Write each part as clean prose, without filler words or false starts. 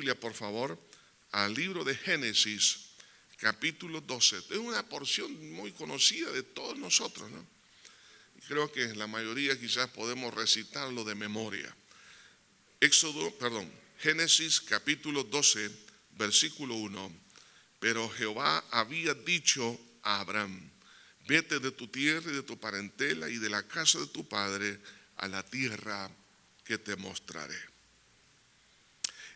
Biblia, por favor, al libro de Génesis, capítulo 12. Es una porción muy conocida de todos nosotros, ¿no? Creo que la mayoría quizás podemos recitarlo de memoria. Génesis capítulo 12, versículo 1. Pero Jehová había dicho a Abraham: vete de tu tierra y de tu parentela y de la casa de tu padre a la tierra que te mostraré.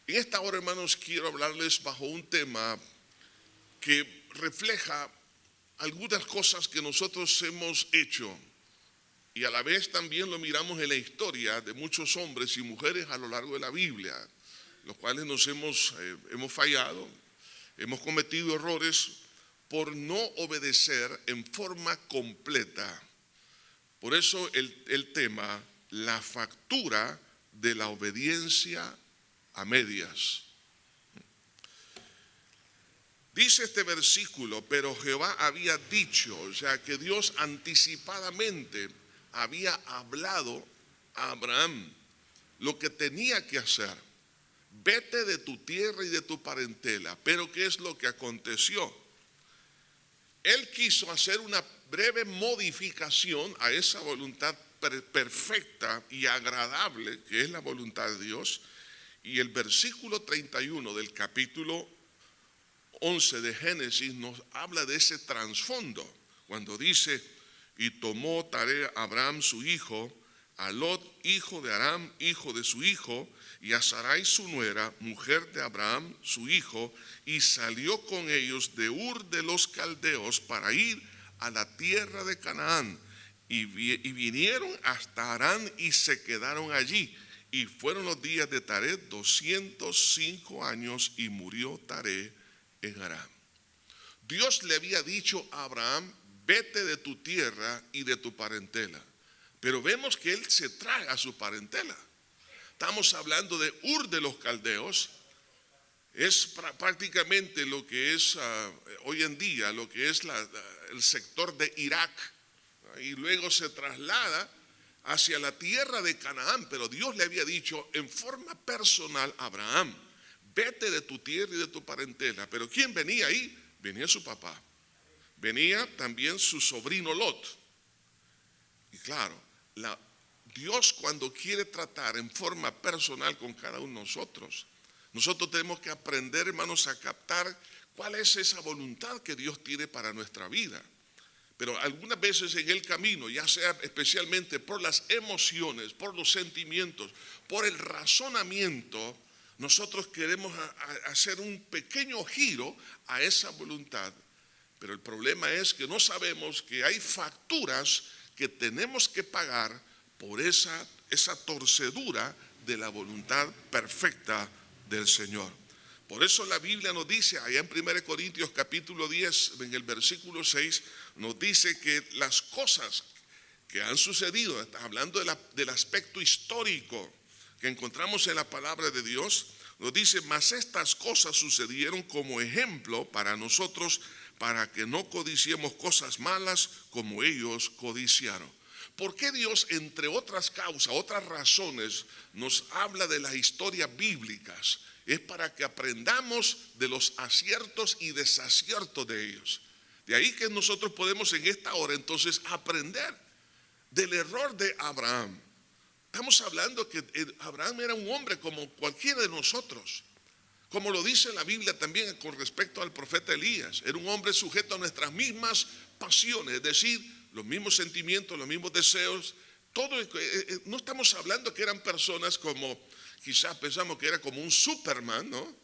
En esta hora, hermanos, quiero hablarles bajo un tema que refleja algunas cosas que nosotros hemos hecho y a la vez también lo miramos en la historia de muchos hombres y mujeres a lo largo de la Biblia, los cuales nos hemos fallado, hemos cometido errores por no obedecer en forma completa. Por eso el tema, la factura de la obediencia a medias. Dice este versículo, pero Jehová había dicho, o sea que Dios anticipadamente había hablado a Abraham lo que tenía que hacer. Vete de tu tierra y de tu parentela. Pero ¿qué es lo que aconteció? Él quiso hacer una breve modificación a esa voluntad perfecta y agradable que es la voluntad de Dios. Y el versículo 31 del capítulo 11 de Génesis nos habla de ese trasfondo, cuando dice: y tomó Taré a Abraham su hijo, a Lot hijo de Aram hijo de su hijo, y a Sarai su nuera, mujer de Abraham su hijo, y salió con ellos de Ur de los Caldeos para ir a la tierra de Canaán, y vinieron hasta Harán y se quedaron allí. Y fueron los días de Taré 205 años y murió Taré en Harán. Dios le había dicho a Abraham: vete de tu tierra y de tu parentela. Pero vemos que él se trae a su parentela. Estamos hablando de Ur de los Caldeos. Es prácticamente lo que es hoy en día, lo que es el sector de Irak. Y luego se traslada hacia la tierra de Canaán, pero Dios le había dicho en forma personal a Abraham: vete de tu tierra y de tu parentela. Pero ¿quién venía ahí? Venía su papá, venía también su sobrino Lot. Y claro, Dios, cuando quiere tratar en forma personal con cada uno de nosotros tenemos que aprender, hermanos, a captar cuál es esa voluntad que Dios tiene para nuestra vida. Pero algunas veces en el camino, ya sea especialmente por las emociones, por los sentimientos, por el razonamiento, nosotros queremos hacer un pequeño giro a esa voluntad. Pero el problema es que no sabemos que hay facturas que tenemos que pagar por esa torcedura de la voluntad perfecta del Señor. Por eso la Biblia nos dice, allá en 1 Corintios capítulo 10, en el versículo 6, nos dice que las cosas que han sucedido, está hablando del aspecto histórico que encontramos en la palabra de Dios, nos dice: mas estas cosas sucedieron como ejemplo para nosotros, para que no codiciemos cosas malas como ellos codiciaron. ¿Por qué Dios, entre otras causas, otras razones, nos habla de las historias bíblicas? Es para que aprendamos de los aciertos y desaciertos de ellos. De ahí que nosotros podemos en esta hora entonces aprender del error de Abraham. Estamos hablando que Abraham era un hombre como cualquiera de nosotros. Como lo dice la Biblia también con respecto al profeta Elías. Era un hombre sujeto a nuestras mismas pasiones, es decir, los mismos sentimientos, los mismos deseos. No estamos hablando que eran personas como, quizás pensamos que era como un Superman, ¿no?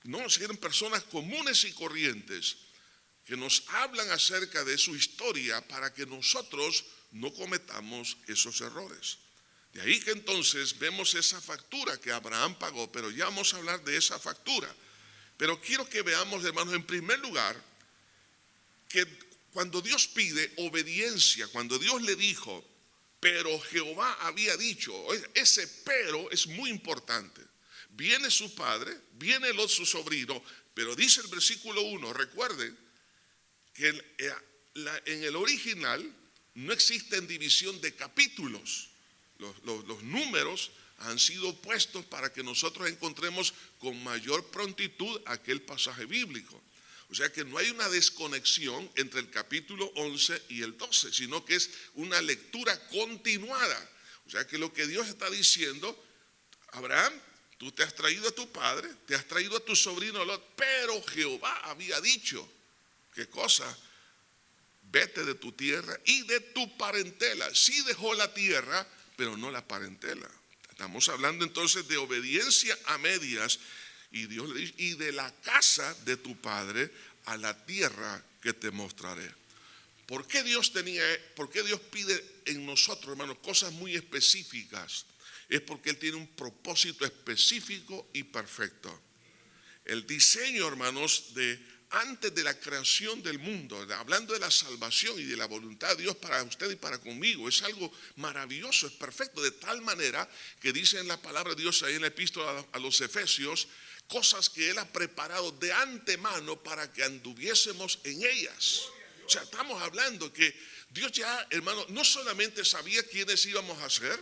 No, eran personas comunes y corrientes que nos hablan acerca de su historia para que nosotros no cometamos esos errores. De ahí que entonces vemos esa factura que Abraham pagó, pero ya vamos a hablar de esa factura. Pero quiero que veamos, hermanos, en primer lugar, que cuando Dios pide obediencia, cuando Dios le dijo, pero Jehová había dicho, ese pero es muy importante. Viene su padre, viene Lot su sobrino, pero dice el versículo 1, recuerden que en el original no existe división de capítulos. Los números han sido puestos para que nosotros encontremos con mayor prontitud aquel pasaje bíblico. O sea que no hay una desconexión entre el capítulo 11 y el 12, sino que es una lectura continuada. O sea que lo que Dios está diciendo: Abraham, tú te has traído a tu padre, te has traído a tu sobrino Lot, pero Jehová había dicho, ¿qué cosa? Vete de tu tierra y de tu parentela. Sí dejó la tierra, pero no la parentela. Estamos hablando entonces de obediencia a medias. Y Dios le dice: y de la casa de tu padre a la tierra que te mostraré. ¿Por qué Dios pide en nosotros, hermanos, cosas muy específicas? Es porque Él tiene un propósito específico y perfecto. El diseño, hermanos, antes de la creación del mundo, hablando de la salvación y de la voluntad de Dios para usted y para conmigo, es algo maravilloso, es perfecto, de tal manera que dice en la palabra de Dios ahí en la epístola a los Efesios, cosas que Él ha preparado de antemano para que anduviésemos en ellas. O sea, estamos hablando que Dios ya, hermano, no solamente sabía quiénes íbamos a ser,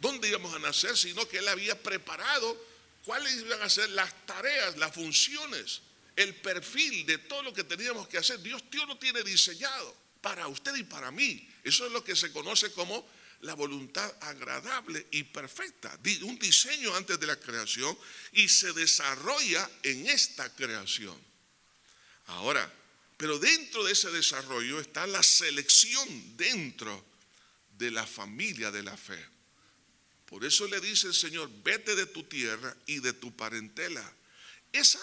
dónde íbamos a nacer, sino que Él había preparado cuáles iban a ser las tareas, las funciones, el perfil de todo lo que teníamos que hacer. Dios lo tiene diseñado para usted y para mí. Eso es lo que se conoce como la voluntad agradable y perfecta. Un diseño antes de la creación y se desarrolla en esta creación. Ahora, pero dentro de ese desarrollo está la selección dentro de la familia de la fe. Por eso le dice el Señor: vete de tu tierra y de tu parentela. Ese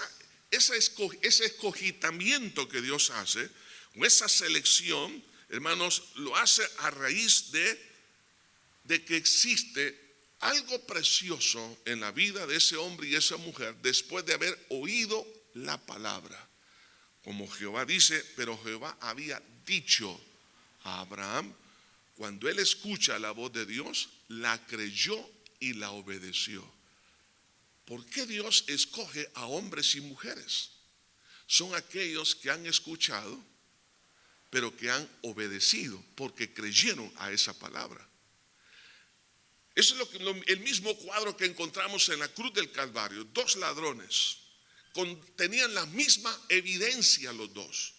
escogitamiento que Dios hace, o esa selección, hermanos, lo hace a raíz de que existe algo precioso en la vida de ese hombre y esa mujer después de haber oído la palabra. Como Jehová dice: pero Jehová había dicho a Abraham. Cuando él escucha la voz de Dios, la creyó y la obedeció. ¿Por qué Dios escoge a hombres y mujeres? Son aquellos que han escuchado, pero que han obedecido, porque creyeron a esa palabra. Eso es el mismo cuadro que encontramos en la cruz del Calvario. Dos ladrones tenían la misma evidencia los dos.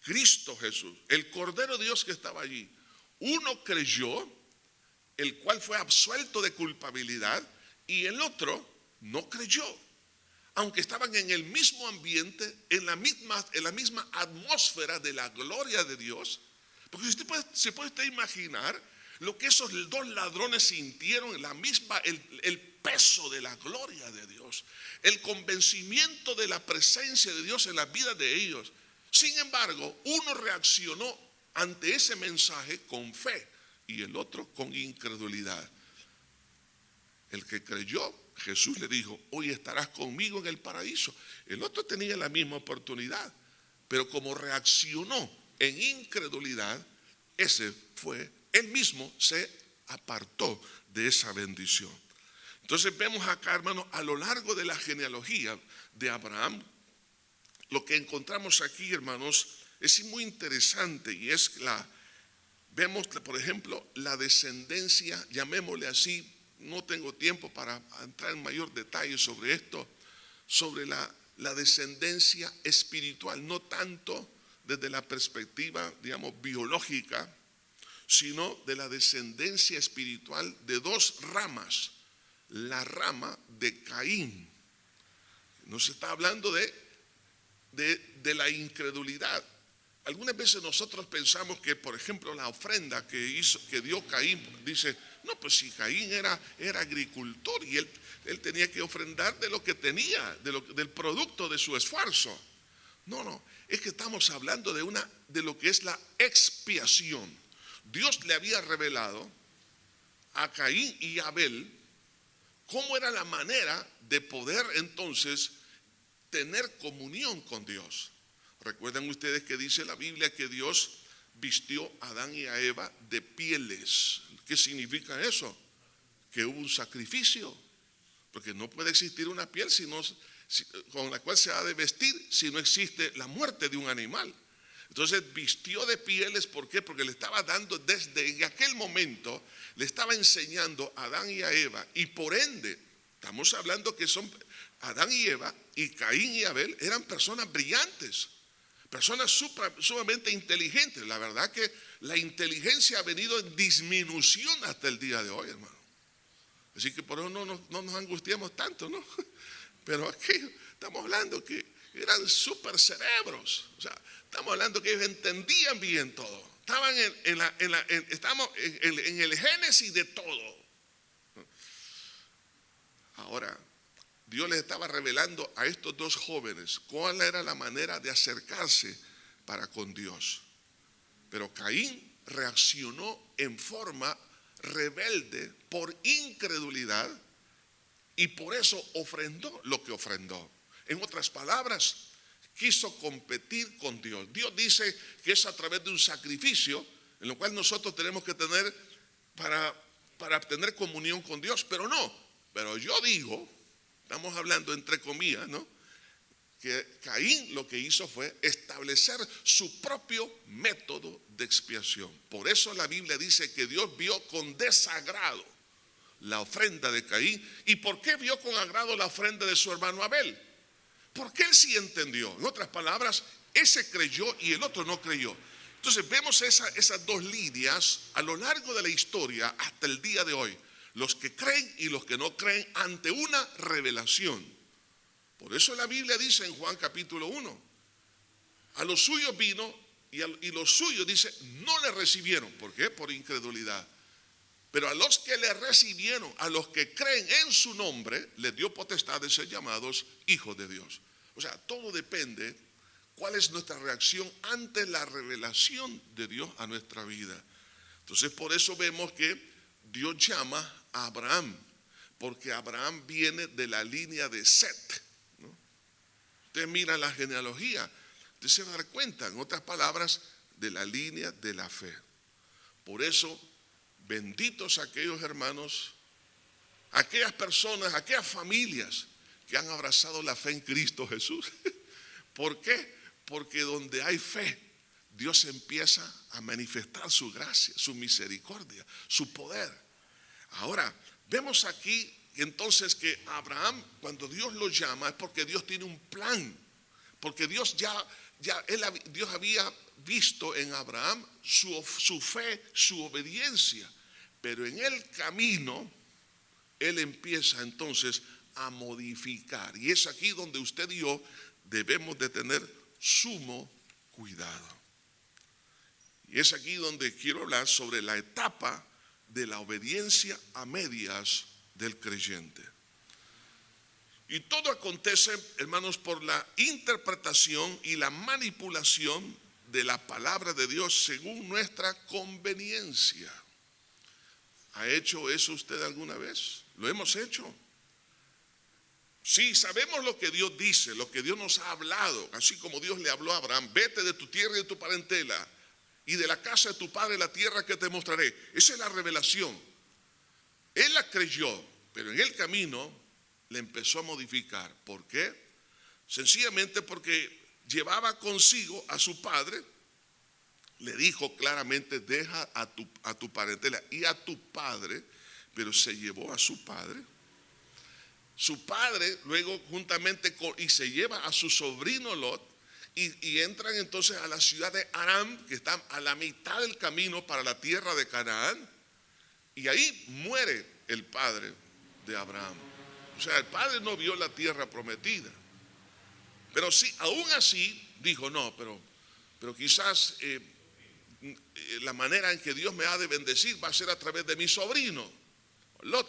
Cristo Jesús, el Cordero de Dios que estaba allí. Uno creyó, el cual fue absuelto de culpabilidad, y el otro no creyó, aunque estaban en el mismo ambiente, en la misma atmósfera de la gloria de Dios. Porque se puede usted imaginar lo que esos dos ladrones sintieron, el peso de la gloria de Dios, el convencimiento de la presencia de Dios en la vida de ellos. Sin embargo, uno reaccionó ante ese mensaje con fe y el otro con incredulidad. El que creyó, Jesús le dijo: hoy estarás conmigo en el paraíso. El otro tenía la misma oportunidad, pero como reaccionó en incredulidad, él mismo se apartó de esa bendición. Entonces vemos acá, hermanos, a lo largo de la genealogía de Abraham, lo que encontramos aquí, hermanos, es muy interesante, y vemos, por ejemplo, la descendencia, llamémosle así. No tengo tiempo para entrar en mayor detalle sobre esto, sobre la descendencia espiritual, no tanto desde la perspectiva, digamos, biológica, sino de la descendencia espiritual de dos ramas. La rama de Caín. Nos está hablando de la incredulidad. Algunas veces nosotros pensamos que, por ejemplo, la ofrenda que dio Caín, dice: no, pues si Caín era agricultor y él tenía que ofrendar de lo que tenía, del producto de su esfuerzo. No, es que estamos hablando de lo que es la expiación. Dios le había revelado a Caín y a Abel cómo era la manera de poder entonces tener comunión con Dios. Recuerdan ustedes que dice la Biblia que Dios vistió a Adán y a Eva de pieles. ¿Qué significa eso? Que hubo un sacrificio, porque no puede existir una piel con la cual se ha de vestir si no existe la muerte de un animal. Entonces vistió de pieles, ¿por qué? Porque le estaba dando desde aquel momento, le estaba enseñando a Adán y a Eva, y por ende, estamos hablando que son Adán y Eva, y Caín y Abel eran personas brillantes, personas sumamente inteligentes. La verdad que la inteligencia ha venido en disminución hasta el día de hoy, hermano. Así que por eso no nos angustiamos tanto, ¿no? Pero aquí estamos hablando que eran super cerebros. O sea, estamos hablando que ellos entendían bien todo. Estaban estamos en el génesis de todo. Ahora, Dios les estaba revelando a estos dos jóvenes cuál era la manera de acercarse para con Dios. Pero Caín reaccionó en forma rebelde por incredulidad y por eso ofrendó lo que ofrendó. En otras palabras, quiso competir con Dios. Dios dice que es a través de un sacrificio en lo cual nosotros tenemos que tener para tener comunión con Dios, pero no. Pero yo digo, estamos hablando entre comillas, ¿no? Que Caín lo que hizo fue establecer su propio método de expiación. Por eso la Biblia dice que Dios vio con desagrado la ofrenda de Caín. ¿Y por qué vio con agrado la ofrenda de su hermano Abel? Porque él sí entendió. En otras palabras, ese creyó y el otro no creyó. Entonces vemos esas dos líneas a lo largo de la historia hasta el día de hoy. Los que creen y los que no creen ante una revelación. Por eso la Biblia dice en Juan capítulo 1, a los suyos vino y los suyos, dice, no le recibieron. ¿Por qué? Por incredulidad. Pero a los que le recibieron, a los que creen en su nombre, les dio potestad de ser llamados hijos de Dios. O sea, todo depende cuál es nuestra reacción ante la revelación de Dios a nuestra vida. Entonces por eso vemos que Dios llama a Abraham, porque Abraham viene de la línea de Set, ¿no? Usted mira la genealogía, usted se da cuenta, en otras palabras, de la línea de la fe. Por eso, benditos aquellos hermanos, aquellas personas, aquellas familias que han abrazado la fe en Cristo Jesús. ¿Por qué? Porque donde hay fe, Dios empieza a manifestar su gracia, su misericordia, su poder. Ahora, vemos aquí entonces que Abraham, cuando Dios lo llama, es porque Dios tiene un plan. Porque Dios Dios había visto en Abraham su fe, su obediencia. Pero en el camino, Él empieza entonces a modificar. Y es aquí donde usted y yo debemos de tener sumo cuidado. Y es aquí donde quiero hablar sobre la etapa de la obediencia a medias del creyente. Y todo acontece, hermanos, por la interpretación y la manipulación de la palabra de Dios según nuestra conveniencia. ¿Ha hecho eso usted alguna vez? ¿Lo hemos hecho? Sí, sabemos lo que Dios dice, lo que Dios nos ha hablado, así como Dios le habló a Abraham: vete de tu tierra y de tu parentela y de la casa de tu padre, la tierra que te mostraré. Esa es la revelación. Él la creyó, pero en el camino le empezó a modificar. ¿Por qué? Sencillamente porque llevaba consigo a su padre. Le dijo claramente: deja a tu parentela y a tu padre, pero se llevó a su padre. Su padre luego juntamente y se lleva a su sobrino Lot y entran entonces a la ciudad de Aram, que está a la mitad del camino para la tierra de Canaán, y ahí muere el padre de Abraham. O sea, el padre no vio la tierra prometida, pero sí, aún así dijo: no, pero quizás la manera en que Dios me ha de bendecir va a ser a través de mi sobrino Lot.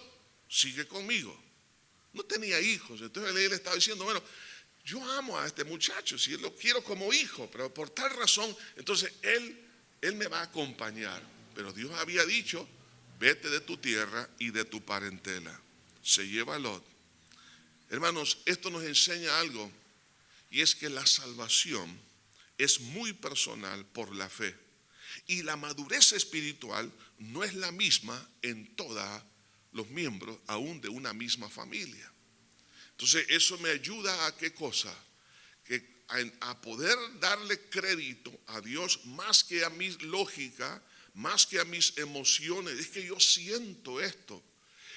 Sigue conmigo. No tenía hijos, entonces él estaba diciendo: bueno, yo amo a este muchacho, si lo quiero como hijo, pero por tal razón, entonces él me va a acompañar. Pero Dios había dicho: vete de tu tierra y de tu parentela. Se lleva a Lot. Hermanos, esto nos enseña algo, y es que la salvación es muy personal por la fe, y la madurez espiritual no es la misma en todos los miembros aún de una misma familia. Entonces eso me ayuda a ¿qué cosa? que a poder darle crédito a Dios más que a mi lógica, más que a mis emociones. Es que yo siento esto,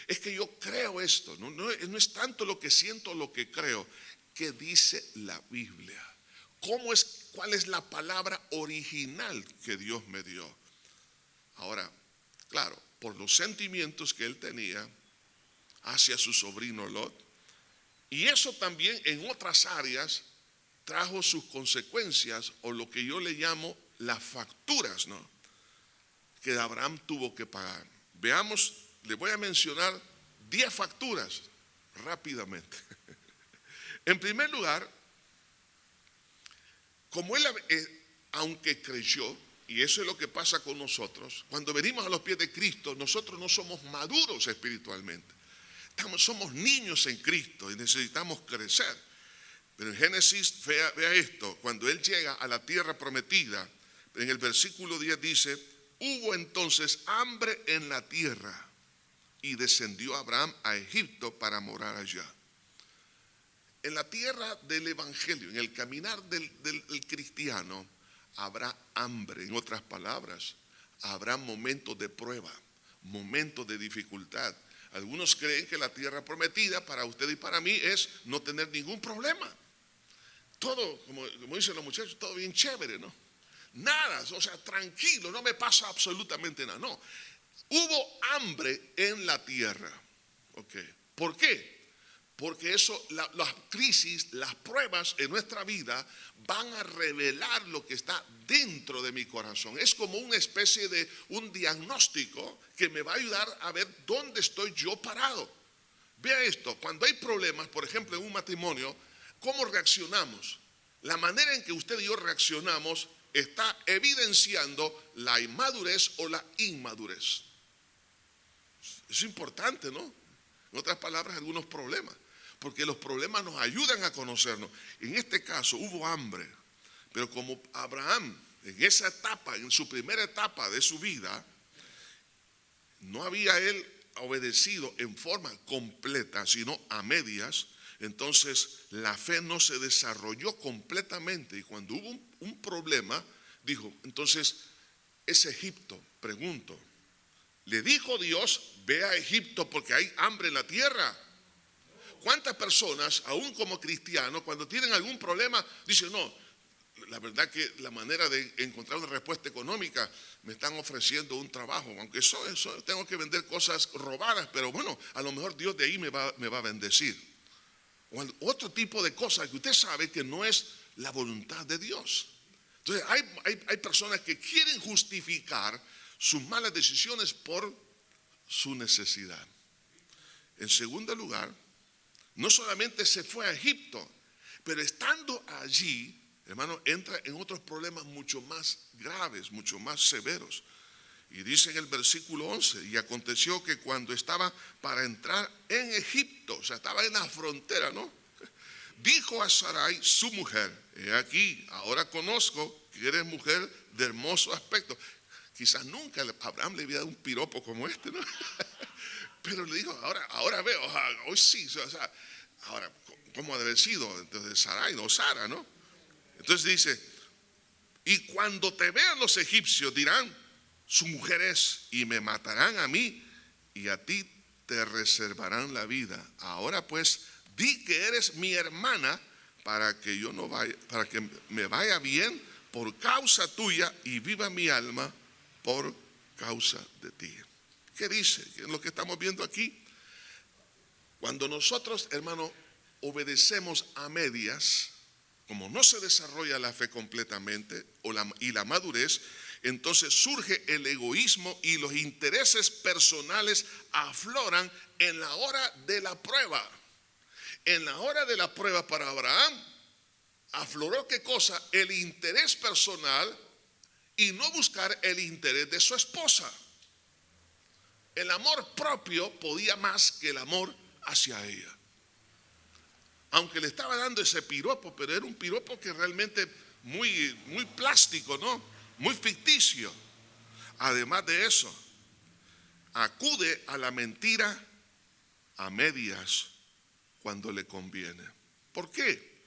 es que yo creo esto. No es tanto lo que siento, lo que creo. ¿Qué dice la Biblia? ¿Cuál es la palabra original que Dios me dio? Ahora, claro, por los sentimientos que él tenía hacia su sobrino Lot, y eso también en otras áreas trajo sus consecuencias, o lo que yo le llamo las facturas, ¿no?, que Abraham tuvo que pagar. Veamos, le voy a mencionar 10 facturas rápidamente. En primer lugar, como él, aunque creyó, y eso es lo que pasa con nosotros, cuando venimos a los pies de Cristo, nosotros no somos maduros espiritualmente. Somos niños en Cristo y necesitamos crecer. Pero en Génesis, vea esto, cuando él llega a la tierra prometida, en el versículo 10 dice: hubo entonces hambre en la tierra y descendió Abraham a Egipto para morar allá. En la tierra del evangelio, en el caminar del cristiano, habrá hambre. En otras palabras, habrá momentos de prueba, momentos de dificultad. Algunos creen que la tierra prometida para usted y para mí es no tener ningún problema. Todo, como dicen los muchachos, todo bien chévere, ¿no? Nada, o sea, tranquilo, no me pasa absolutamente nada. No, hubo hambre en la tierra. Okay. ¿Por qué? Porque eso, las crisis, las pruebas en nuestra vida van a revelar lo que está dentro de mi corazón. Es como una especie de un diagnóstico que me va a ayudar a ver dónde estoy yo parado. Vea esto, cuando hay problemas, por ejemplo en un matrimonio, ¿cómo reaccionamos? La manera en que usted y yo reaccionamos está evidenciando la inmadurez o la inmadurez. Es importante, ¿no? En otras palabras, algunos problemas, porque los problemas nos ayudan a conocernos. En este caso hubo hambre, pero como Abraham en esa etapa, en su primera etapa de su vida, no había él obedecido en forma completa, sino a medias, entonces la fe no se desarrolló completamente. Y cuando hubo un problema, dijo, entonces es Egipto. Pregunto, ¿le dijo Dios, ve a Egipto porque hay hambre en la tierra? ¿Cuántas personas, aún como cristianos, cuando tienen algún problema, dicen, no, la verdad que la manera de encontrar una respuesta económica, me están ofreciendo un trabajo, aunque eso tengo que vender cosas robadas, pero bueno, a lo mejor Dios de ahí me va a bendecir. O otro tipo de cosas que usted sabe que no es la voluntad de Dios. Entonces hay personas que quieren justificar sus malas decisiones por su necesidad. En segundo lugar, no solamente se fue a Egipto, pero estando allí, hermano, entra en otros problemas mucho más graves, mucho más severos. Y dice en el versículo 11, y aconteció que cuando estaba para entrar en Egipto, o sea, estaba en la frontera, ¿no?, dijo a Sarai, su mujer, he aquí, ahora conozco que eres mujer de hermoso aspecto. Quizás nunca Abraham le había dado un piropo como este, ¿no? Pero le dijo, ahora veo, hoy sí, o sea, ahora, ¿cómo ha de haber sido? Entonces Sarai, no Sara, ¿no? Entonces dice, y cuando te vean los egipcios dirán, su mujer es, y me matarán a mí, y a ti te reservarán la vida. Ahora pues, di que eres mi hermana, para que yo no vaya, para que me vaya bien por causa tuya, y viva mi alma por causa de ti. ¿Qué dice? ¿Qué es lo que estamos viendo aquí? Cuando nosotros, hermano, obedecemos a medias, como no se desarrolla la fe completamente y la madurez, entonces surge el egoísmo y los intereses personales afloran en la hora de la prueba. En la hora de la prueba para Abraham afloró, ¿qué cosa? El interés personal y no buscar el interés de su esposa. El amor propio podía más que el amor hacia ella. Aunque le estaba dando ese piropo, pero era un piropo que realmente muy plástico, ¿no? Muy ficticio. Además de eso, acude a la mentira a medias cuando le conviene. ¿Por qué?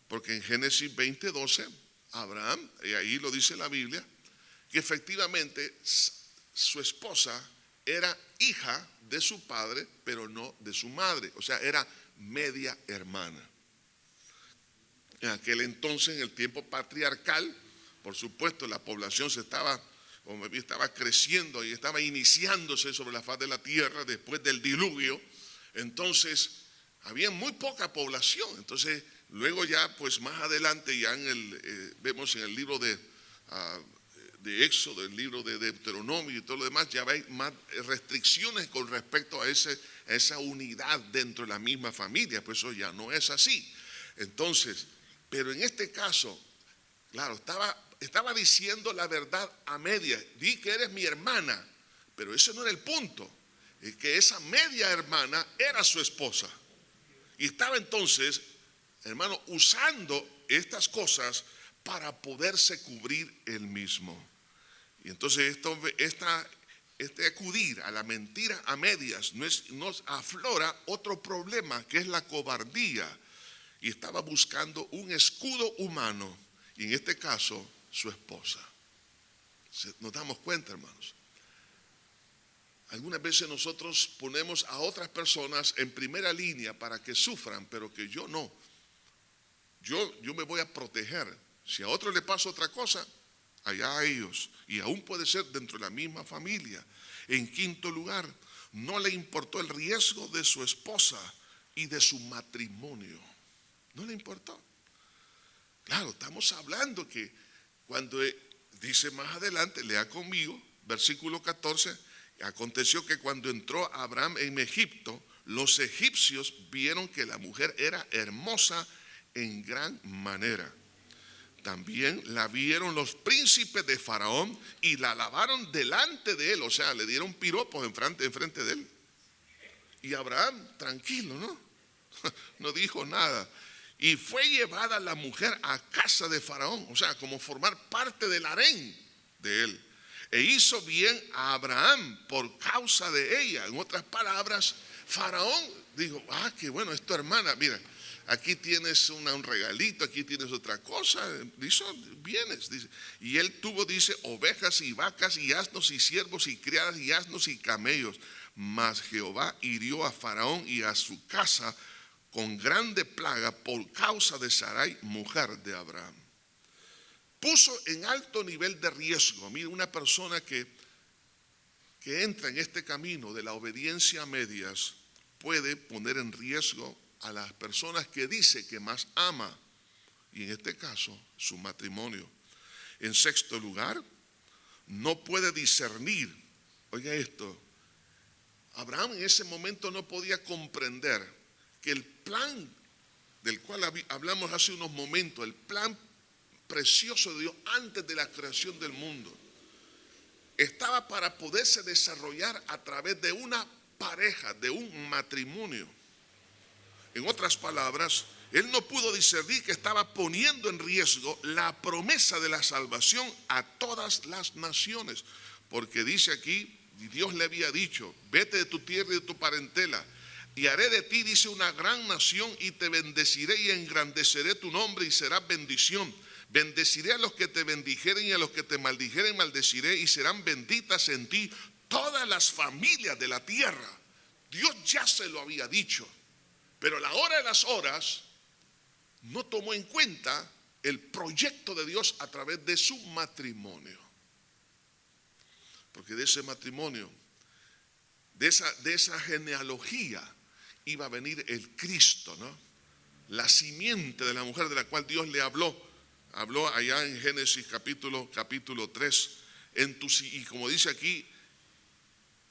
Porque en Génesis 20:12, Abraham, y ahí lo dice la Biblia, que efectivamente su esposa era hija de su padre, pero no de su madre. O sea, era media hermana. En aquel entonces, en el tiempo patriarcal, por supuesto, la población estaba creciendo y estaba iniciándose sobre la faz de la tierra después del diluvio. Entonces, había muy poca población. Entonces, luego ya, pues más adelante, ya vemos en el libro de Éxodo, el libro de Deuteronomio y todo lo demás, ya hay más restricciones con respecto a esa unidad dentro de la misma familia. Pues eso ya no es así. Entonces, pero en este caso, claro, estaba diciendo la verdad a medias. Di que eres mi hermana, pero ese no era el punto. Es que esa media hermana era su esposa. Y estaba entonces, hermano, usando estas cosas para poderse cubrir él mismo. Y entonces este acudir a la mentira a medias nos aflora otro problema, que es la cobardía. Y estaba buscando un escudo humano, y en este caso, su esposa. ¿Nos damos cuenta, hermanos? Algunas veces nosotros ponemos a otras personas en primera línea para que sufran, pero que yo no. Yo me voy a proteger. Si a otro le pasa otra cosa, allá a ellos. Y aún puede ser dentro de la misma familia. En quinto lugar, no le importó el riesgo de su esposa y de su matrimonio. No le importó. Claro, estamos hablando que cuando dice más adelante, lea conmigo, versículo 14, aconteció que cuando entró Abraham en Egipto, los egipcios vieron que la mujer era hermosa en gran manera. También la vieron los príncipes de Faraón y la alabaron delante de él, o sea, le dieron piropos enfrente de él. Y Abraham, tranquilo, ¿no? No dijo nada. Y fue llevada la mujer a casa de Faraón, o sea, como formar parte del harén de él. E hizo bien a Abraham por causa de ella. En otras palabras, Faraón dijo, qué bueno, es tu hermana, mira, aquí tienes un regalito, aquí tienes otra cosa. Dice, vienes, dice. Y él tuvo, dice, ovejas y vacas y asnos y siervos y criadas y asnos y camellos. Mas Jehová hirió a Faraón y a su casa con grande plaga por causa de Sarai, mujer de Abraham. Puso en alto nivel de riesgo. Mira, una persona que entra en este camino de la obediencia a medias puede poner en riesgo a las personas que dice que más ama, y en este caso su matrimonio. En sexto lugar, no puede discernir. Oiga esto, Abraham en ese momento no podía comprender que el plan del cual hablamos hace unos momentos, el plan precioso de Dios antes de la creación del mundo, estaba para poderse desarrollar a través de una pareja, de un matrimonio. En otras palabras, él no pudo discernir que estaba poniendo en riesgo la promesa de la salvación a todas las naciones, porque dice aquí, Dios le había dicho, vete de tu tierra y de tu parentela, y haré de ti, dice, una gran nación, y te bendeciré y engrandeceré tu nombre y serás bendición. Bendeciré a los que te bendijeren y a los que te maldijeren maldeciré, y serán benditas en ti todas las familias de la tierra. Dios ya se lo había dicho, pero a la hora de las horas no tomó en cuenta el proyecto de Dios a través de su matrimonio. Porque de ese matrimonio, de esa genealogía, iba a venir el Cristo, ¿no? La simiente de la mujer de la cual Dios le habló allá en Génesis capítulo 3, y como dice aquí,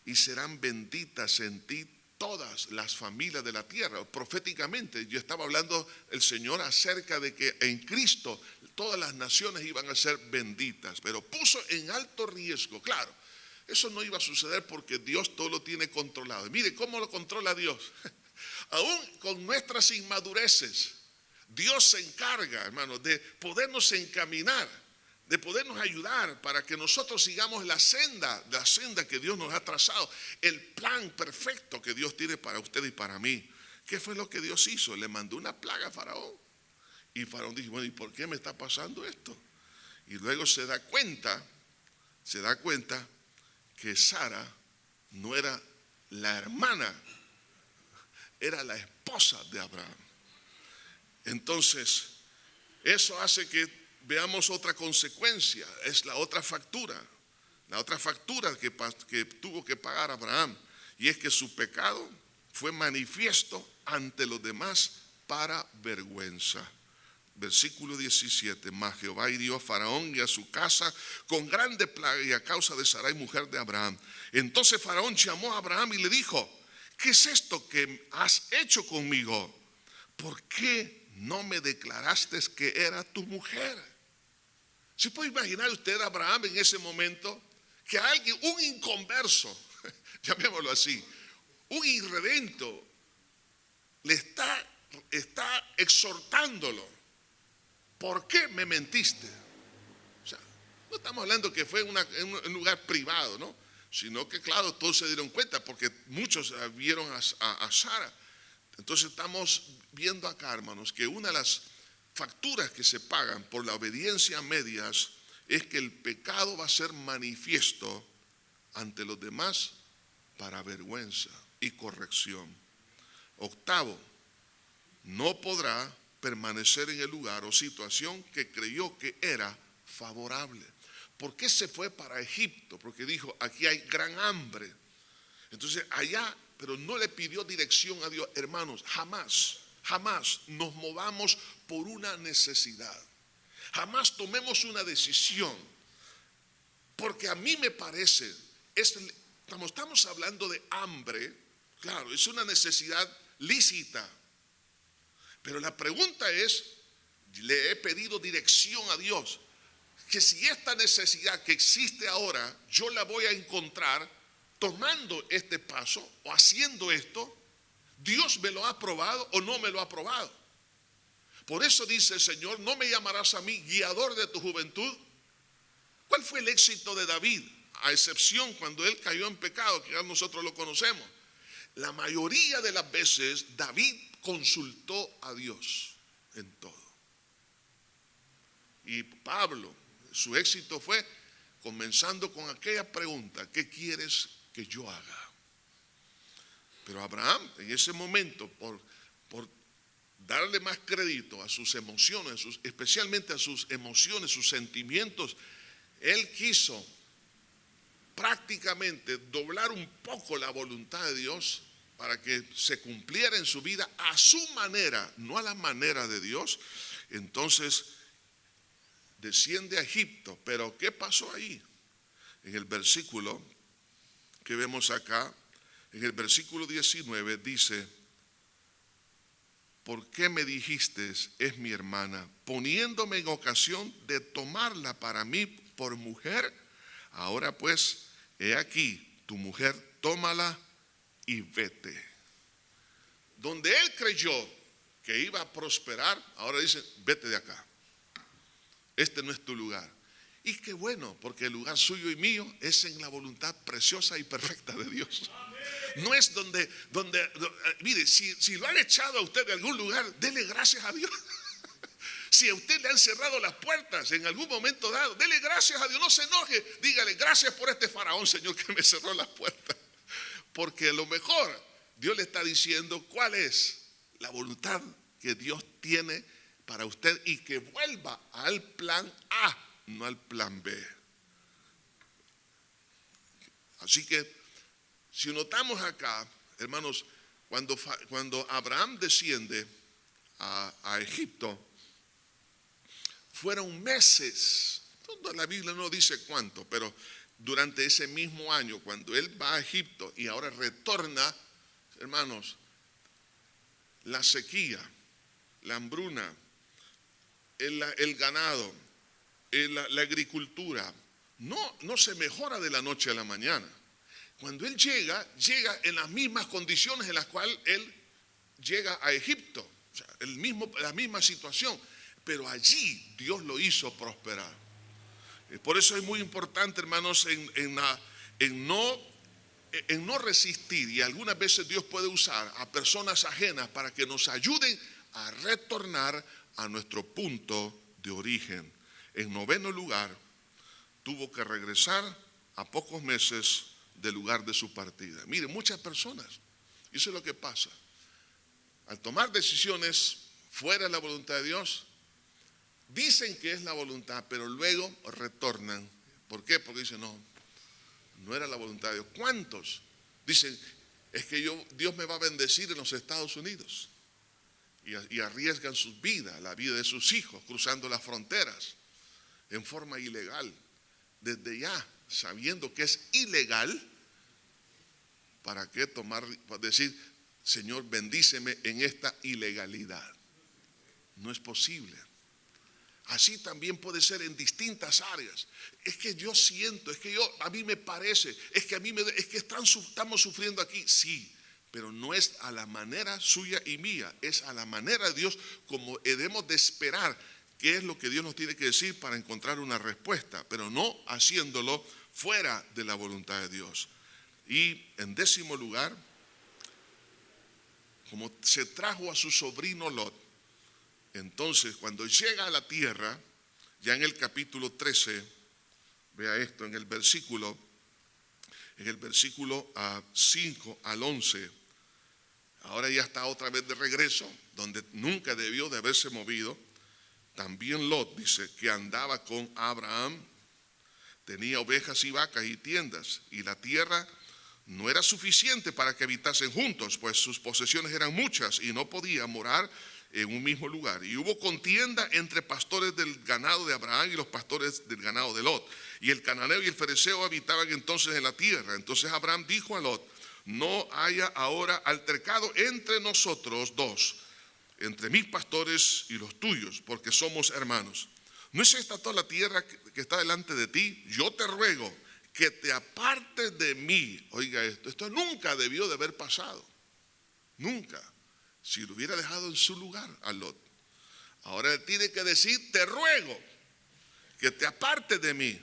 y serán benditas en ti todas las familias de la tierra. Proféticamente, yo estaba hablando el Señor acerca de que en Cristo todas las naciones iban a ser benditas, pero puso en alto riesgo, claro, eso no iba a suceder porque Dios todo lo tiene controlado. Y mire cómo lo controla Dios. Aún con nuestras inmadureces, Dios se encarga, hermanos, de podernos encaminar, de podernos ayudar para que nosotros sigamos la senda que Dios nos ha trazado, el plan perfecto que Dios tiene para usted y para mí. ¿Qué fue lo que Dios hizo? Le mandó una plaga a Faraón. Y Faraón dijo, bueno, ¿y por qué me está pasando esto? Y luego se da cuenta que Sara no era la hermana, era la esposa de Abraham. Entonces, eso hace que veamos otra consecuencia, es la otra factura que tuvo que pagar Abraham, y es que su pecado fue manifiesto ante los demás para vergüenza. Versículo 17, mas Jehová hirió a Faraón y a su casa con grande plaga y a causa de Sarai, mujer de Abraham. Entonces Faraón llamó a Abraham y le dijo, ¿qué es esto que has hecho conmigo? ¿Por qué no me declaraste que era tu mujer? ¿Se puede imaginar usted a Abraham en ese momento? Que alguien, un inconverso, llamémoslo así, un irredento, le está exhortándolo. ¿Por qué me mentiste? O sea, no estamos hablando que fue en un lugar privado, ¿no? Sino que, claro, todos se dieron cuenta porque muchos vieron a Sara. Entonces estamos viendo acá, hermanos, que una de las facturas que se pagan por la obediencia a medias es que el pecado va a ser manifiesto ante los demás para vergüenza y corrección. Octavo, no podrá permanecer en el lugar o situación que creyó que era favorable. ¿Por qué se fue para Egipto? Porque dijo, aquí hay gran hambre. Entonces allá, pero no le pidió dirección a Dios. Hermanos, jamás nos movamos por una necesidad. Jamás tomemos una decisión. Porque a mí me parece, estamos hablando de hambre, claro, es una necesidad lícita. Pero la pregunta es, le he pedido dirección a Dios, que si esta necesidad que existe ahora, yo la voy a encontrar tomando este paso o haciendo esto, ¿Dios me lo ha aprobado o no me lo ha aprobado? Por eso dice el Señor, no me llamarás a mí guiador de tu juventud. ¿Cuál fue el éxito de David? A excepción cuando él cayó en pecado, que ya nosotros lo conocemos. La mayoría de las veces David consultó a Dios en todo. Y Pablo, su éxito fue comenzando con aquella pregunta, ¿qué quieres que yo haga? Pero Abraham en ese momento, por darle más crédito a sus emociones, especialmente a sus emociones, sus sentimientos, él quiso prácticamente doblar un poco la voluntad de Dios para que se cumpliera en su vida a su manera, no a la manera de Dios. Entonces desciende a Egipto. Pero ¿qué pasó ahí? En el versículo que vemos acá, en el versículo 19 dice, ¿por qué me dijiste es mi hermana, poniéndome en ocasión de tomarla para mí por mujer? Ahora pues, he aquí, tu mujer, tómala y vete. Donde él creyó que iba a prosperar, ahora dice, vete de acá. Este no es tu lugar. Y qué bueno, porque el lugar suyo y mío es en la voluntad preciosa y perfecta de Dios. No es donde mire, si lo han echado a usted de algún lugar, dele gracias a Dios. Si a usted le han cerrado las puertas en algún momento dado, dele gracias a Dios, no se enoje, dígale gracias por este faraón, Señor, que me cerró las puertas. Porque a lo mejor Dios le está diciendo cuál es la voluntad que Dios tiene para usted y que vuelva al plan A, no al plan B. Así que si notamos acá, hermanos, cuando Abraham desciende a Egipto, fueron meses, la Biblia no dice cuánto, pero durante ese mismo año, cuando él va a Egipto y ahora retorna, hermanos, la sequía, la hambruna, el ganado, la agricultura, no se mejora de la noche a la mañana. Cuando él llega en las mismas condiciones en las cuales él llega a Egipto, o sea, la misma situación, pero allí Dios lo hizo prosperar. Por eso es muy importante, hermanos, en no resistir, y algunas veces Dios puede usar a personas ajenas para que nos ayuden a retornar a nuestro punto de origen. En noveno lugar, tuvo que regresar a pocos meses del lugar de su partida. Miren, muchas personas, eso es lo que pasa. Al tomar decisiones fuera de la voluntad de Dios, dicen que es la voluntad, pero luego retornan. ¿Por qué? Porque dicen, no era la voluntad de Dios. ¿Cuántos dicen, es que Dios me va a bendecir en los Estados Unidos? Y arriesgan sus vidas, la vida de sus hijos, cruzando las fronteras en forma ilegal. Desde ya, sabiendo que es ilegal, ¿para qué decir, Señor, bendíceme en esta ilegalidad? No es posible. Así también puede ser en distintas áreas. Es que yo siento, a mí me parece, es que estamos sufriendo aquí. Sí, pero no es a la manera suya y mía, es a la manera de Dios, como debemos de esperar qué es lo que Dios nos tiene que decir para encontrar una respuesta, pero no haciéndolo fuera de la voluntad de Dios. Y en décimo lugar, como se trajo a su sobrino Lot, entonces cuando llega a la tierra, ya en el capítulo 13, vea esto, en el versículo 5 al 11, ahora ya está otra vez de regreso, donde nunca debió de haberse movido. También Lot dice que andaba con Abraham, tenía ovejas y vacas y tiendas, y la tierra no era suficiente para que habitasen juntos, pues sus posesiones eran muchas y no podía morar en un mismo lugar. Y hubo contienda entre pastores del ganado de Abraham y los pastores del ganado de Lot. Y el cananeo y el fereceo habitaban entonces en la tierra. Entonces Abraham dijo a Lot, no haya ahora altercado entre nosotros dos, entre mis pastores y los tuyos, porque somos hermanos. ¿No es esta toda la tierra que está delante de ti? Yo te ruego que te apartes de mí. Oiga esto nunca debió de haber pasado, nunca, si lo hubiera dejado en su lugar a Lot. Ahora él tiene que decir, te ruego que te apartes de mí.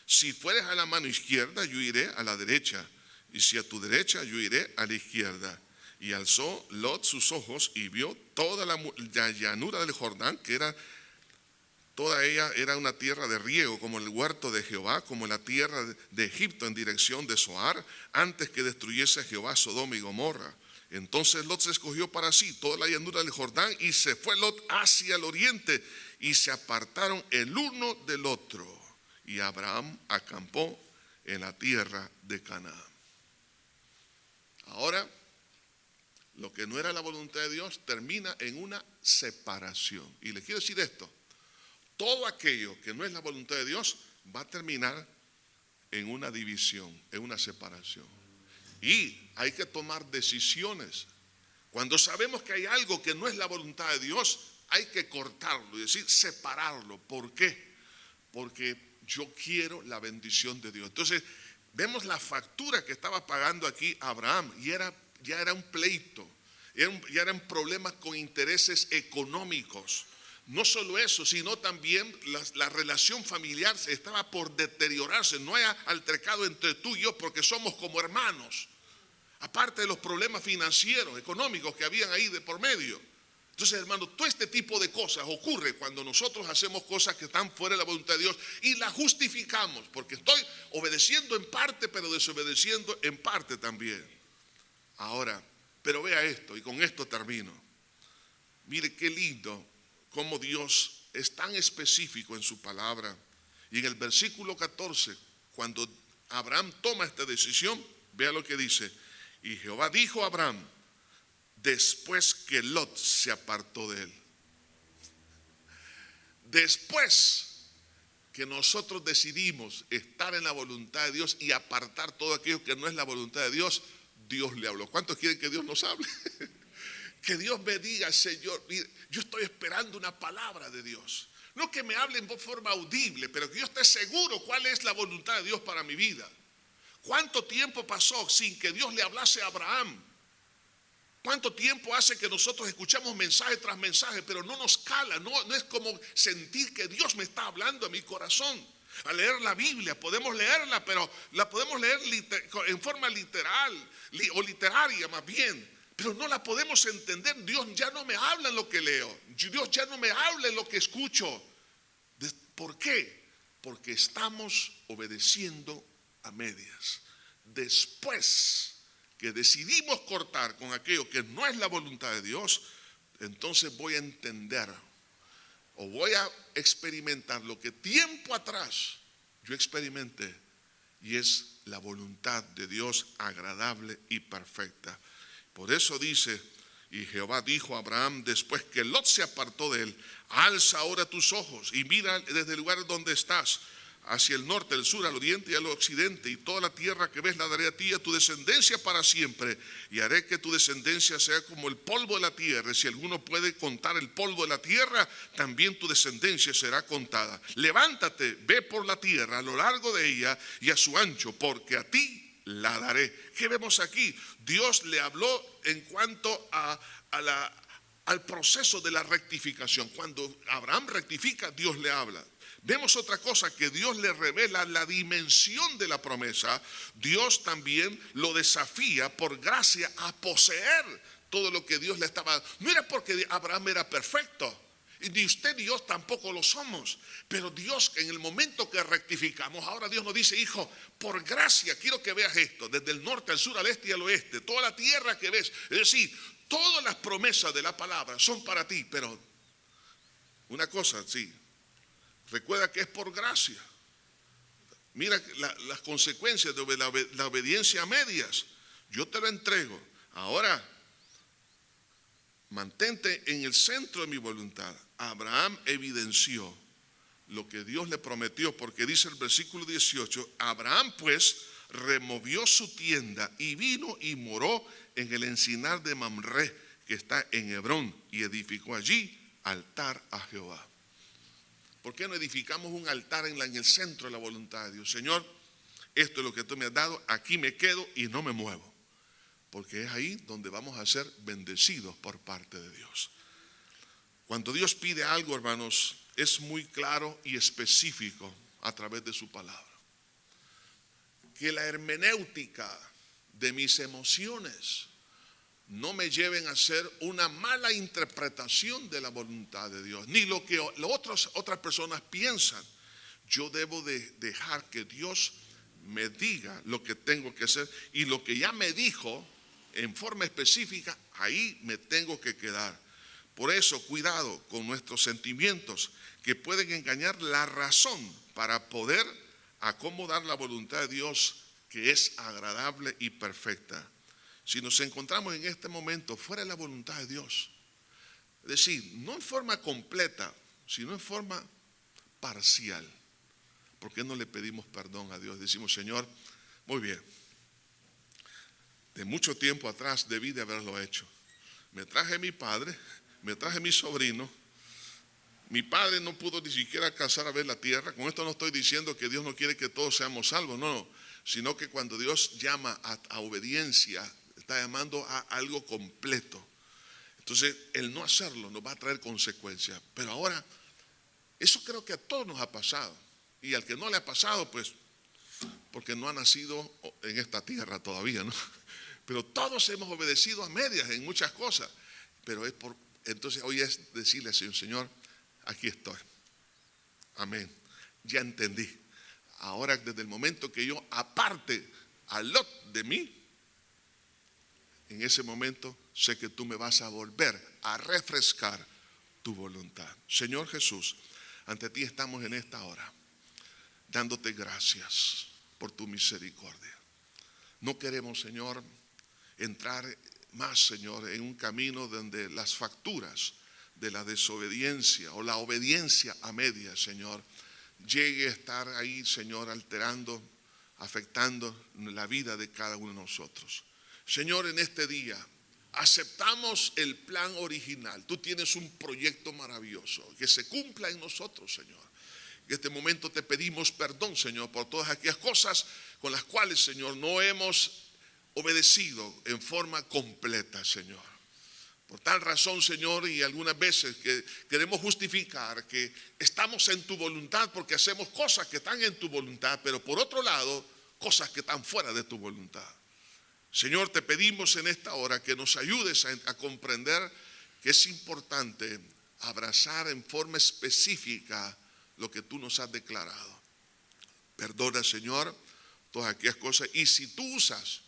Si fueres a la mano izquierda, yo iré a la derecha, y si a tu derecha, yo iré a la izquierda. Y alzó Lot sus ojos y vio toda la llanura del Jordán, que toda ella era una tierra de riego, como el huerto de Jehová, como la tierra de Egipto en dirección de Zoar, antes que destruyese Jehová Sodoma y Gomorra. Entonces Lot se escogió para sí toda la llanura del Jordán, y se fue Lot hacia el oriente, y se apartaron el uno del otro. Y Abraham acampó en la tierra de Canaán. Ahora, lo que no era la voluntad de Dios termina en una separación. Y les quiero decir esto, todo aquello que no es la voluntad de Dios va a terminar en una división, en una separación. Y hay que tomar decisiones. Cuando sabemos que hay algo que no es la voluntad de Dios, hay que cortarlo, es decir, separarlo. ¿Por qué? Porque yo quiero la bendición de Dios. Entonces, vemos la factura que estaba pagando aquí Abraham, y ya era un pleito, ya eran problemas con intereses económicos. No solo eso, sino también la relación familiar se estaba por deteriorarse. No hay altercado entre tú y yo porque somos como hermanos. Aparte de los problemas financieros, económicos que habían ahí de por medio. Entonces, hermano, todo este tipo de cosas ocurre cuando nosotros hacemos cosas que están fuera de la voluntad de Dios y las justificamos, porque estoy obedeciendo en parte, pero desobedeciendo en parte también. Ahora, pero vea esto, y con esto termino. Mire qué lindo cómo Dios es tan específico en su palabra. Y en el versículo 14, cuando Abraham toma esta decisión, vea lo que dice. Y Jehová dijo a Abraham, después que Lot se apartó de él. Después que nosotros decidimos estar en la voluntad de Dios y apartar todo aquello que no es la voluntad de Dios, Dios le habló. ¿Cuántos quieren que Dios nos hable? Que Dios me diga, Señor, mire, yo estoy esperando una palabra de Dios. No que me hable en forma audible, pero que yo esté seguro cuál es la voluntad de Dios para mi vida. ¿Cuánto tiempo pasó sin que Dios le hablase a Abraham? ¿Cuánto tiempo hace que nosotros escuchamos mensaje tras mensaje, pero no nos cala? No es como sentir que Dios me está hablando a mi corazón. Al leer la Biblia, podemos leerla, pero la podemos leer en forma literal o literaria más bien. pero no la podemos entender. Dios ya no me habla en lo que leo, Dios ya no me habla en lo que escucho. ¿Por qué? Porque estamos obedeciendo a medias. Después que decidimos cortar con aquello que no es la voluntad de Dios, entonces voy a entender o voy a experimentar lo que tiempo atrás yo experimenté, y es la voluntad de Dios agradable y perfecta. Por eso dice, y Jehová dijo a Abraham después que Lot se apartó de él: alza ahora tus ojos y mira desde el lugar donde estás hacia el norte, el sur, al oriente y al occidente, y toda la tierra que ves la daré a ti y a tu descendencia para siempre, y haré que tu descendencia sea como el polvo de la tierra. Si alguno puede contar el polvo de la tierra, también tu descendencia será contada. Levántate, ve por la tierra a lo largo de ella y a su ancho, porque a ti la daré. ¿Qué vemos aquí? Dios le habló en cuanto al proceso de la rectificación. Cuando Abraham rectifica, Dios le habla. Vemos otra cosa, que Dios le revela la dimensión de la promesa. Dios también lo desafía por gracia a poseer todo lo que Dios le estaba dando. No era porque Abraham era perfecto, y ni usted ni yo tampoco lo somos, pero Dios, en el momento que rectificamos, ahora Dios nos dice: hijo, por gracia quiero que veas esto, desde el norte al sur, al este y al oeste, toda la tierra que ves. Es decir, todas las promesas de la palabra son para ti, pero una cosa, sí, recuerda que es por gracia. Mira las consecuencias de la obediencia a medias. Yo te lo entrego. Ahora, mantente en el centro de mi voluntad. Abraham evidenció lo que Dios le prometió, porque dice el versículo 18: Abraham pues removió su tienda y vino y moró en el encinar de Mamre, que está en Hebrón, y edificó allí altar a Jehová. ¿Por qué no edificamos un altar en el centro de la voluntad de Dios? Señor, esto es lo que tú me has dado, aquí me quedo y no me muevo, porque es ahí donde vamos a ser bendecidos por parte de Dios. Cuando Dios pide algo, hermanos, es muy claro y específico a través de su palabra. Que la hermenéutica de mis emociones no me lleven a hacer una mala interpretación de la voluntad de Dios, ni lo que otras personas piensan. Yo debo de dejar que Dios me diga lo que tengo que hacer, y lo que ya me dijo en forma específica, ahí me tengo que quedar. Por eso, cuidado con nuestros sentimientos, que pueden engañar la razón para poder acomodar la voluntad de Dios, que es agradable y perfecta. Si nos encontramos en este momento fuera de la voluntad de Dios, es decir, no en forma completa, sino en forma parcial, ¿por qué no le pedimos perdón a Dios? Decimos: Señor, muy bien, de mucho tiempo atrás debí de haberlo hecho. Me traje mi padre, me traje mi sobrino. Mi padre no pudo ni siquiera alcanzar a ver la tierra. Con esto no estoy diciendo que Dios no quiere que todos seamos salvos, no, sino que cuando Dios llama a obediencia, está llamando a algo completo. Entonces, el no hacerlo nos va a traer consecuencias. Pero ahora, eso creo que a todos nos ha pasado. Y al que no le ha pasado, pues, porque no ha nacido en esta tierra todavía, ¿no? Pero todos hemos obedecido a medias en muchas cosas. Pero entonces hoy es decirle al Señor: Señor, aquí estoy. Amén. Ya entendí. Ahora, desde el momento que yo aparte a Lot de mí, en ese momento sé que tú me vas a volver a refrescar tu voluntad. Señor Jesús, ante ti estamos en esta hora, dándote gracias por tu misericordia. No queremos, Señor, entrar más, Señor, en un camino donde las facturas de la desobediencia o la obediencia a medias, Señor, llegue a estar ahí, Señor, alterando, afectando la vida de cada uno de nosotros. Señor, en este día aceptamos el plan original. Tú tienes un proyecto maravilloso, que se cumpla en nosotros, Señor. En este momento te pedimos perdón, Señor, por todas aquellas cosas con las cuales, Señor, no hemos obedecido en forma completa, Señor. Por tal razón, Señor, y algunas veces que queremos justificar que estamos en tu voluntad porque hacemos cosas que están en tu voluntad, pero por otro lado, cosas que están fuera de tu voluntad. Señor, te pedimos en esta hora que nos ayudes a comprender que es importante abrazar en forma específica lo que tú nos has declarado. Perdona, Señor, todas aquellas cosas. Y si tú usas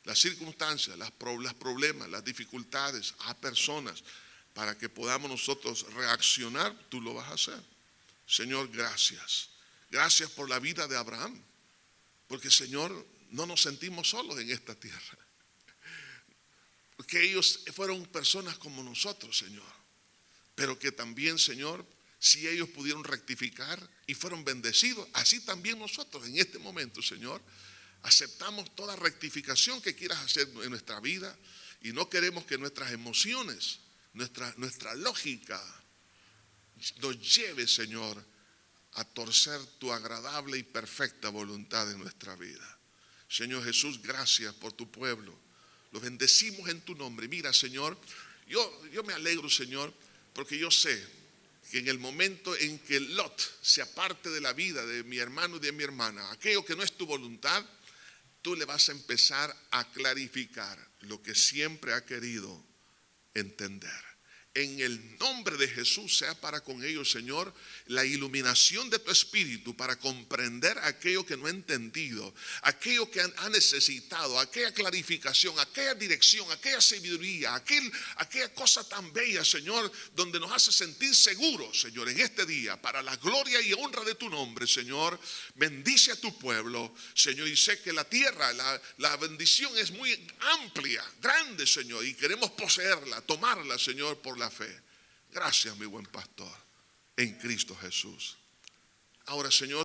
las circunstancias, los problemas, las dificultades a personas para que podamos nosotros reaccionar, tú lo vas a hacer. Señor, gracias. Gracias por la vida de Abraham. Porque, Señor, no nos sentimos solos en esta tierra. Porque ellos fueron personas como nosotros, Señor. Pero que también, Señor, si ellos pudieron rectificar y fueron bendecidos, así también nosotros en este momento, Señor, aceptamos toda rectificación que quieras hacer en nuestra vida y no queremos que nuestras emociones, nuestra lógica nos lleve, Señor, a torcer tu agradable y perfecta voluntad en nuestra vida. Señor Jesús, gracias por tu pueblo. Los bendecimos en tu nombre. Mira, Señor, yo me alegro, Señor, porque yo sé que en el momento en que Lot se aparte de la vida de mi hermano y de mi hermana, aquello que no es tu voluntad, tú le vas a empezar a clarificar lo que siempre ha querido entender. En el nombre de Jesús sea para con ellos, Señor, la iluminación de tu espíritu para comprender aquello que no ha entendido, aquello que ha necesitado, aquella clarificación, aquella dirección, aquella sabiduría, aquella cosa tan bella, Señor, donde nos hace sentir seguros, Señor, en este día, para la gloria y honra de tu nombre, Señor. Bendice a tu pueblo, Señor, y sé que la tierra, la bendición es muy amplia, grande, Señor, y queremos poseerla, tomarla, Señor, por la fe. Gracias, mi buen pastor, en Cristo Jesús. Ahora, Señor,